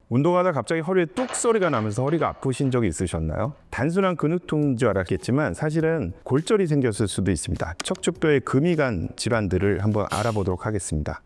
운동하다 갑자기 허리에 뚝 소리가 나면서 허리가 아프신 적이 있으셨나요? 단순한 근육통인 줄 알았겠지만 사실은 골절이 생겼을 수도 있습니다. 척추뼈에 금이 간 질환들을 한번 알아보도록 하겠습니다.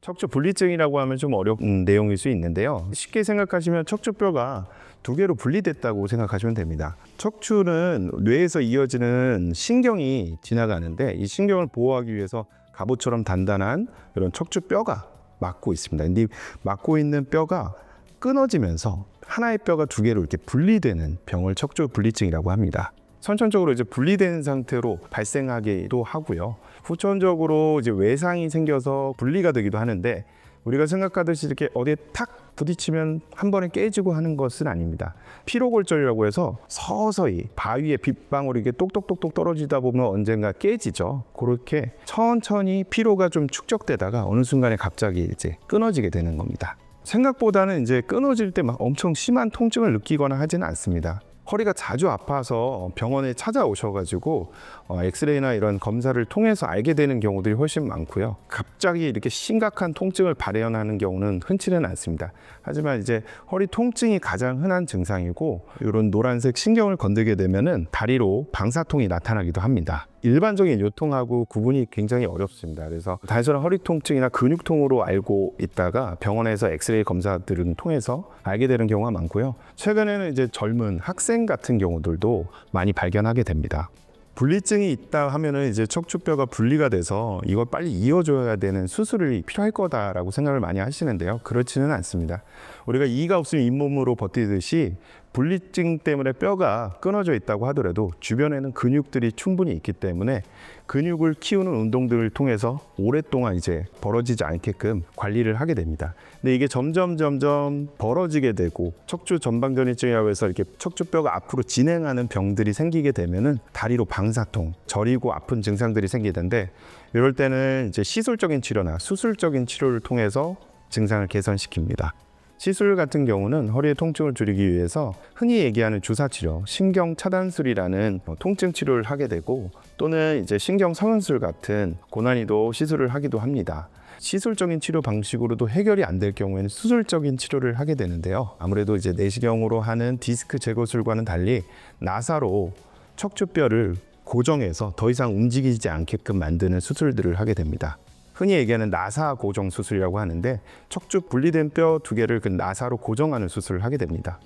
척추 분리증이라고 하면 좀 어려운 내용일 수 있는데요. 쉽게 생각하시면 척추뼈가 두 개로 분리됐다고 생각하시면 됩니다. 척추는 뇌에서 이어지는 신경이 지나가는데 이 신경을 보호하기 위해서 갑옷처럼 단단한 이런 척추뼈가 막고 있습니다. 근데 이 막고 있는 뼈가 끊어지면서 하나의 뼈가 두 개로 이렇게 분리되는 병을 척추 분리증이라고 합니다. 선천적으로 이제 분리된 상태로 발생하기도 하고요. 후천적으로 이제 외상이 생겨서 분리가 되기도 하는데 우리가 생각하듯이 이렇게 어디에 탁 부딪히면 한 번에 깨지고 하는 것은 아닙니다. 피로골절이라고 해서 서서히 바위에 빗방울이 이렇게 똑똑똑똑 떨어지다 보면 언젠가 깨지죠. 그렇게 천천히 피로가 좀 축적되다가 어느 순간에 갑자기 이제 끊어지게 되는 겁니다. 생각보다는 이제 끊어질 때 막 엄청 심한 통증을 느끼거나 하지는 않습니다. 허리가 자주 아파서 병원에 찾아오셔가지고 엑스레이나 이런 검사를 통해서 알게 되는 경우들이 훨씬 많고요. 갑자기 이렇게 심각한 통증을 발현하는 경우는 흔치는 않습니다. 하지만 이제 허리 통증이 가장 흔한 증상이고 이런 노란색 신경을 건들게 되면은 다리로 방사통이 나타나기도 합니다. 일반적인 요통하고 구분이 굉장히 어렵습니다. 그래서 단순한 허리 통증이나 근육통으로 알고 있다가 병원에서 엑스레이 검사들을 통해서 알게 되는 경우가 많고요. 최근에는 이제 젊은 학생 같은 경우들도 많이 발견하게 됩니다. 분리증이 있다 하면은 이제 척추뼈가 분리가 돼서 이걸 빨리 이어줘야 되는 수술이 필요할 거다라고 생각을 많이 하시는데요. 그렇지는 않습니다. 우리가 이가 없으면 잇몸으로 버티듯이 분리증 때문에 뼈가 끊어져 있다고 하더라도 주변에는 근육들이 충분히 있기 때문에 근육을 키우는 운동들을 통해서 오랫동안 이제 벌어지지 않게끔 관리를 하게 됩니다. 근데 이게 점점 벌어지게 되고 척추 전방전이증이라고 해서 이렇게 척추뼈가 앞으로 진행하는 병들이 생기게 되면은 다리로 방사통, 저리고 아픈 증상들이 생기는데 이럴 때는 이제 시술적인 치료나 수술적인 치료를 통해서 증상을 개선시킵니다. 시술 같은 경우는 허리의 통증을 줄이기 위해서 흔히 얘기하는 주사치료, 신경차단술이라는 통증 치료를 하게 되고 또는 이제 신경성형술 같은 고난이도 시술을 하기도 합니다. 시술적인 치료 방식으로도 해결이 안 될 경우에는 수술적인 치료를 하게 되는데요. 아무래도 이제 내시경으로 하는 디스크 제거술과는 달리 나사로 척추뼈를 고정해서 더 이상 움직이지 않게끔 만드는 수술들을 하게 됩니다. 흔히 얘기하는 나사 고정 수술이라고 하는데 척추 분리된 뼈 두 개를 그 나사로 고정하는 수술을 하게 됩니다.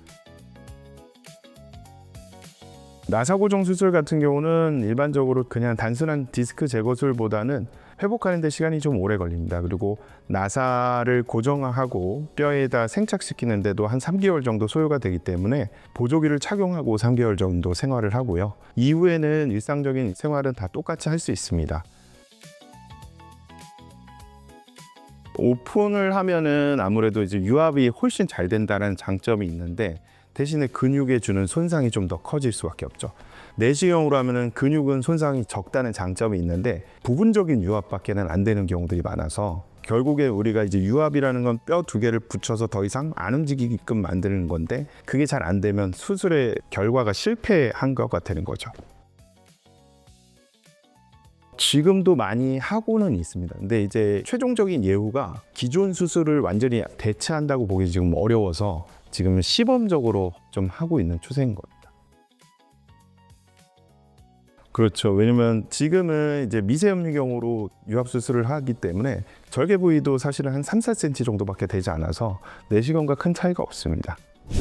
나사 고정 수술 같은 경우는 일반적으로 그냥 단순한 디스크 제거술보다는 회복하는 데 시간이 좀 오래 걸립니다. 그리고 나사를 고정하고 뼈에다 생착시키는 데도 한 3개월 정도 소요가 되기 때문에 보조기를 착용하고 3개월 정도 생활을 하고요. 이후에는 일상적인 생활은 다 똑같이 할 수 있습니다. 오픈을 하면은 아무래도 이제 유압이 훨씬 잘 된다는 장점이 있는데 대신에 근육에 주는 손상이 좀 더 커질 수밖에 없죠. 내시경으로 하면은 근육은 손상이 적다는 장점이 있는데 부분적인 유압밖에는 안 되는 경우들이 많아서 결국에 우리가 이제 유압이라는 건 뼈 두 개를 붙여서 더 이상 안 움직이게끔 만드는 건데 그게 잘 안 되면 수술의 결과가 실패한 것 같다는 거죠. 지금도 많이 하고는 있습니다. 근데 이제 최종적인 예후가 기존 수술을 완전히 대체한다고 보기 지금 어려워서 지금 시범적으로 좀 하고 있는 추세인 겁니다. 그렇죠. 왜냐면 지금은 이제 미세염류경으로 유압 수술을 하기 때문에 절개 부위도 사실은 한 3-4cm 정도밖에 되지 않아서 내시경과 큰 차이가 없습니다.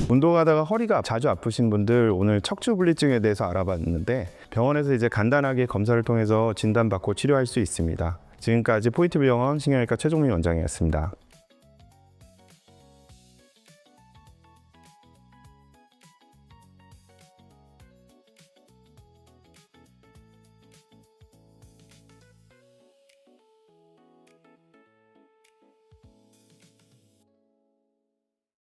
운동하다가 허리가 자주 아프신 분들 오늘 척추 분리증에 대해서 알아봤는데 병원에서 이제 간단하게 검사를 통해서 진단받고 치료할 수 있습니다. 지금까지 포인트병원 신경외과 최종민 원장이었습니다.